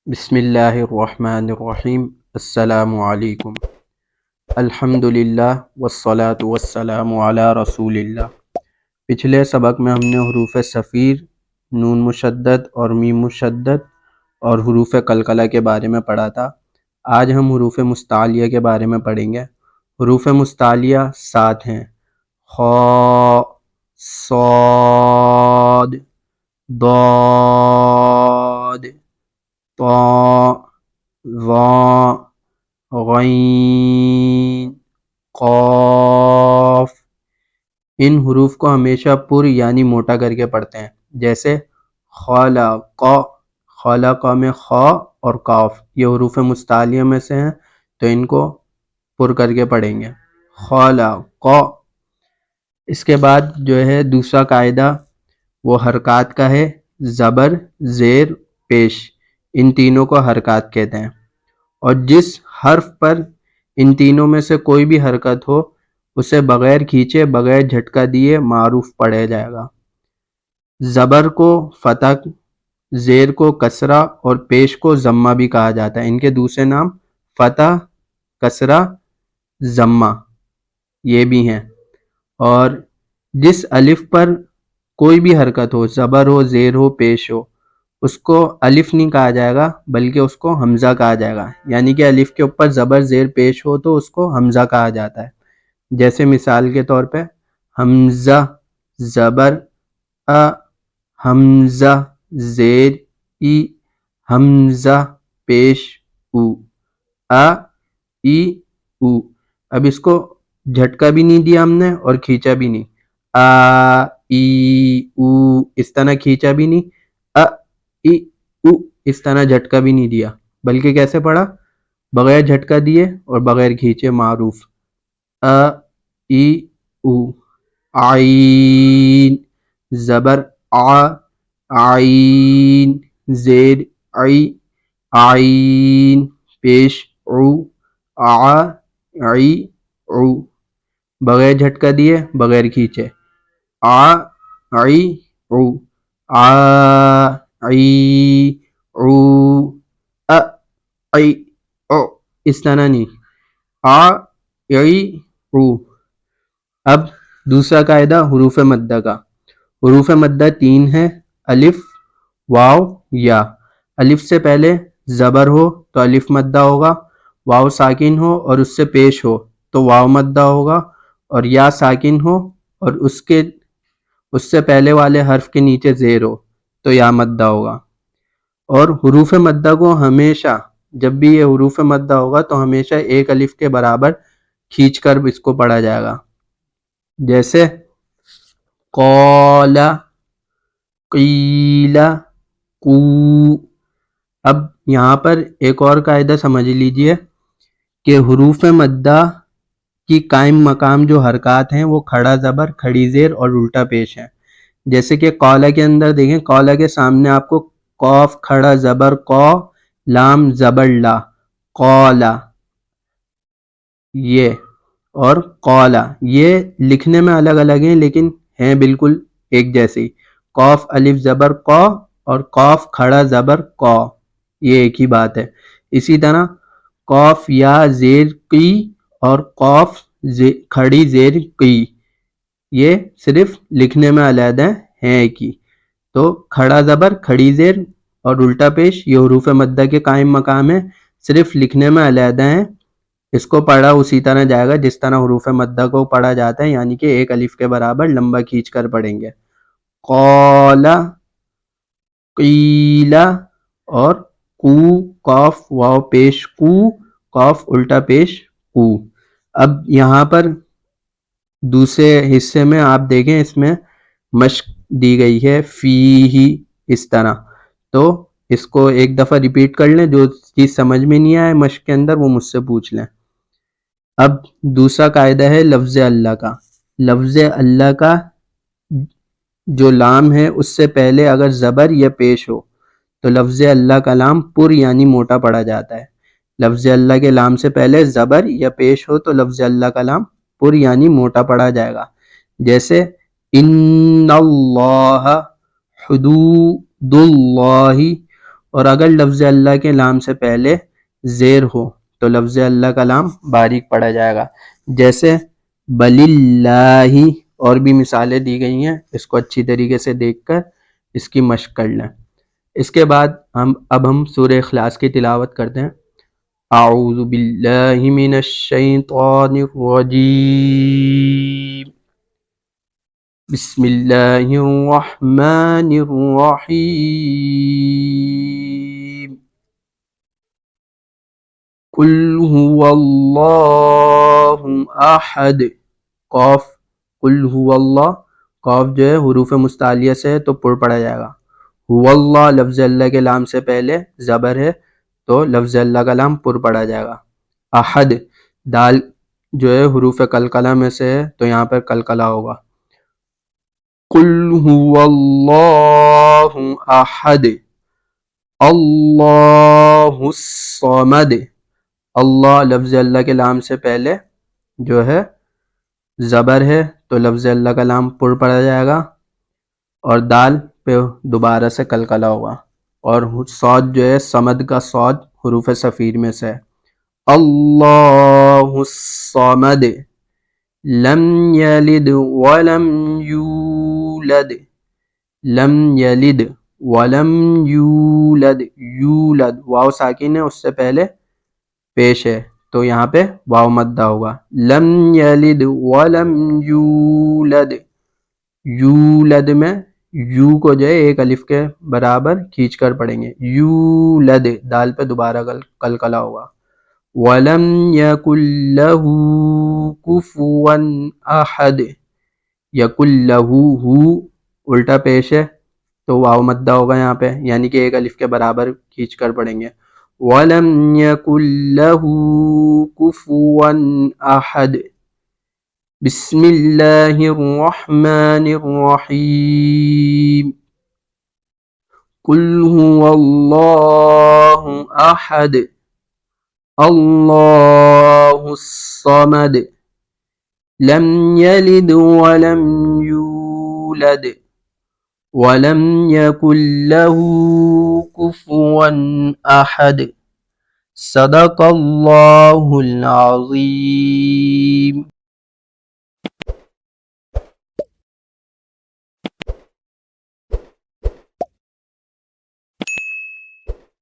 بسم اللہ الرحمن الرحیم۔ السلام علیکم۔ الحمد للہ والصلاة والسلام علی رسول اللہ۔ پچھلے سبق میں ہم نے حروف صفیر، نون مشدد اور میم مشدد اور حروف قلقلہ کے بارے میں پڑھا تھا۔ آج ہم حروف مستعلیہ کے بارے میں پڑھیں گے۔ حروف مستعلیہ 7 ہیں: خ، صاد، ضاد، طاء، ظاء، غین، قاف۔ ان حروف کو ہمیشہ پر یعنی موٹا کر کے پڑھتے ہیں، جیسے خلق، خلق میں خا اور قاف یہ حروف مستعلیہ میں سے ہیں، تو ان کو پر کر کے پڑھیں گے، خلق۔ اس کے بعد جو ہے دوسرا قاعدہ وہ حرکات کا ہے، زبر، زیر، پیش، ان تینوں کو حرکات کہتے ہیں، اور جس حرف پر ان تینوں میں سے کوئی بھی حرکت ہو اسے بغیر کھینچے، بغیر جھٹکا دیے معروف پڑھا جائے گا۔ زبر کو فتح، زیر کو کسرہ اور پیش کو ضمہ بھی کہا جاتا ہے۔ ان کے دوسرے نام فتح، کسرہ، ضمہ یہ بھی ہیں۔ اور جس الف پر کوئی بھی حرکت ہو، زبر ہو، زیر ہو، پیش ہو، اس کو الف نہیں کہا جائے گا بلکہ اس کو حمزہ کہا جائے گا، یعنی کہ الف کے اوپر زبر زیر پیش ہو تو اس کو حمزہ کہا جاتا ہے۔ جیسے مثال کے طور پہ حمزہ زبر ا، حمزہ زیر ای، حمزہ پیش او، ا ای او۔ اب اس کو جھٹکا بھی نہیں دیا ہم نے اور کھینچا بھی نہیں، ا ای او اس طرح کھینچا بھی نہیں، ا ای او اس طرح جھٹکا بھی نہیں دیا، بلکہ کیسے پڑھا؟ بغیر جھٹکا دیے اور بغیر کھینچے معروف، ا ای او۔ عین زبر آ، عین زیر عی، عین پیش عو، آ عی عو، بغیر جھٹکا دیے، بغیر کھینچے، آ عی عو، آ عی عو، ا عی او اس طرح نہیں، آ عی عو۔ اب دوسرا قاعدہ حروف مدہ کا۔ حروف مدہ 3 ہیں: الف، واو، یا۔ الف سے پہلے زبر ہو تو الف مدہ ہوگا، واو ساکن ہو اور اس سے پیش ہو تو واو مدہ ہوگا، اور یا ساکن ہو اور اس سے پہلے والے حرف کے نیچے زیر ہو تو یا مدہ ہوگا۔ اور حروف مدہ کو ہمیشہ جب بھی یہ حروف مدہ ہوگا تو ہمیشہ ایک الف کے برابر کھینچ کر اس کو پڑھا جائے گا، جیسے قال، قیل، قو۔ اب یہاں پر ایک اور قاعدہ سمجھ لیجئے کہ حروف مدہ کی قائم مقام جو حرکات ہیں وہ کھڑا زبر، کھڑی زیر اور الٹا پیش ہیں۔ جیسے کہ قال کے اندر دیکھیں، قال کے سامنے آپ کو قاف کھڑا زبر قا، لام زبر لا، قال یہ، اور قال یہ لکھنے میں الگ الگ ہیں لیکن ہیں بالکل ایک جیسے ہی، قاف الف زبر قا اور قاف کھڑا زبر قا یہ ایک ہی بات ہے۔ اسی طرح قاف یا زیر قی اور قاف کھڑی زیر قی یہ صرف لکھنے میں علیحدہ ہیں ایک ہی۔ تو کھڑا زبر، کھڑی زیر اور الٹا پیش یہ حروف مدہ کے قائم مقام ہیں، صرف لکھنے میں علیحدہ ہیں۔ اس کو پڑھا اسی طرح جائے گا جس طرح حروف مدہ کو پڑھا جاتا ہے، یعنی کہ ایک الف کے برابر لمبا کھینچ کر پڑھیں گے، قال، قیل، اور قو، قاف واو پیش قو، قاف الٹا پیش قو۔ اب یہاں پر دوسرے حصے میں آپ دیکھیں، اس میں مشق دی گئی ہے، فیہ اس طرح، تو اس کو ایک دفعہ ریپیٹ کر لیں، جو چیز سمجھ میں نہیں آئے مشق کے اندر وہ مجھ سے پوچھ لیں۔ اب دوسرا قاعدہ ہے لفظ اللہ کا۔ لفظ اللہ کا جو لام ہے اس سے پہلے اگر زبر یا پیش ہو تو لفظ اللہ کا لام پر یعنی موٹا پڑھا جاتا ہے۔ لفظ اللہ کے لام سے پہلے زبر یا پیش ہو تو لفظ اللہ کا لام پر یعنی موٹا پڑھا جائے گا، جیسے ان اللہ، حدود اللہ، اور اگر لفظ اللہ کے لام سے پہلے زیر ہو تو لفظ اللہ کا لام باریک پڑا جائے گا، جیسے بل اللہ، اور بھی مثالیں دی گئی ہیں، اس کو اچھی طریقے سے دیکھ کر اس کی مشق کر لیں۔ اس کے بعد اب ہم سورہ اخلاص کی تلاوت کرتے ہیں۔ اعوذ باللہ من الشیطان الرجیم، بسم اللہ الرحمن الرحیم، قل هو اللہ احد، قاف، قل هو اللہ، قاف جو ہے حروف مستعلیہ سے ہے تو پر پڑا جائے گا۔ هو اللہ لفظ اللہ کے لام سے پہلے زبر ہے تو لفظ اللہ کا لام پر پڑا جائے گا۔ احد، دال جو ہے حروف قلقلہ میں سے ہے تو یہاں پر قلقلہ ہوگا۔ قل هو اللہ احد، اللہ الصمد، اللہ لفظ اللہ کے لام سے پہلے جو ہے زبر ہے تو لفظ اللہ کا لام پر پڑا جائے گا اور دال پہ دوبارہ سے قلقلہ ہوگا، اور صاد جو ہے صمد کا صاد حروف صفیر میں سے ہے۔ اللہ الصمد لم یلد ولم یولد، لم یلد ولم یولد، یولد واو ساکن ہے، اس سے پہلے پیش ہے تو یہاں پہ واو مدہ ہوگا۔ لم یلد ولم یولد، یولد میں یو کو جو ہے ایک الف کے برابر کھینچ کر پڑھیں گے، یولد، دال پہ دوبارہ قلقلہ ہوگا۔ وَلَمْ يَكُنْ لَهُ كُفُوًا أَحَدٌ، یکن لہو، ہو الٹا پیش ہے تو واو مدہ ہوگا یہاں پہ، یعنی کہ ایک الف کے برابر کھینچ کر پڑھیں گے۔ وَلَمْ يَكُنْ لَهُ كُفُوًا أَحَدٌ، بسم اللہ الرحمن الرحیم، قل هو اللہ احد، اللہ الصمد، لم یلد ولم یولد ولم یکن له کفوا احد، صدق اللہ العظیم۔